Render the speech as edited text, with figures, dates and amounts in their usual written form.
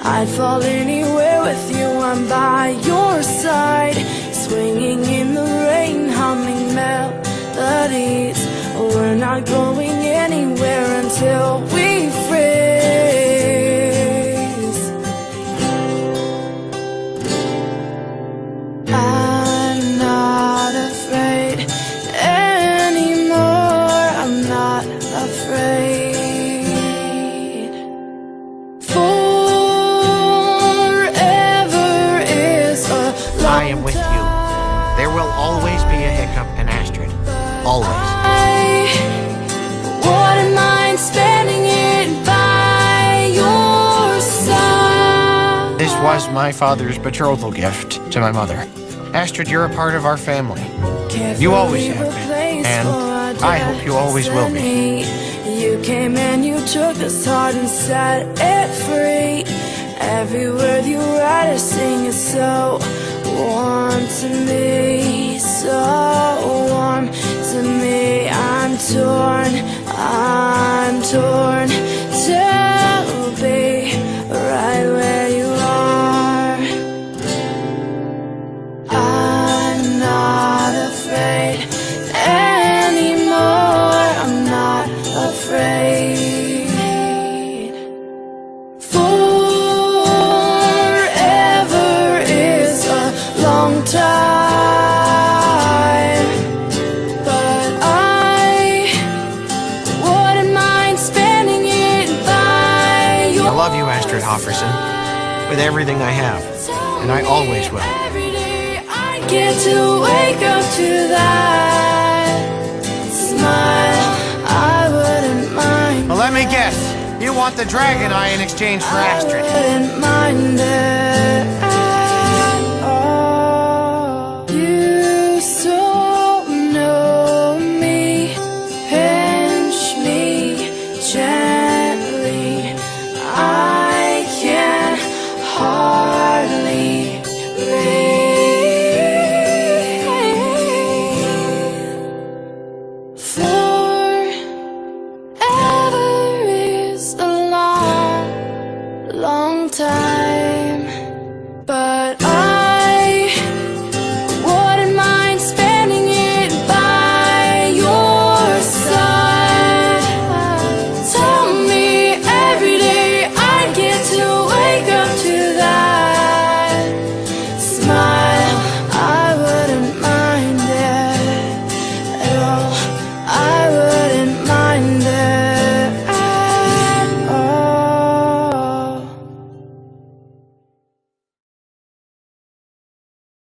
I'd fall anywhere with you, I'm by your side, swinging in the rain, humming melodies. We're not going anywhere until we freeze. I'm not afraid anymore, I'm not afraid. I am with you. There will always be a hiccup in Astrid. Always. I wouldn't mind spending it by your side. This was my father's betrothal gift to my mother. Astrid, you're a part of our family. You always have been, and I hope you always will be. You came and you took this heart and set it free. Every word you write or sing is so warm to me, so warm to me. I'm torn to be right where you are. I'm not afraid anymore, I'm not afraid. Time, but I wouldn't mind spending it by your I love you, Astrid Hofferson, with everything I have, and I always will. Every day I get to wake up to that smile. I wouldn't mind. Well, let me guess. You want the dragon eye in exchange for Astrid. I wouldn't mind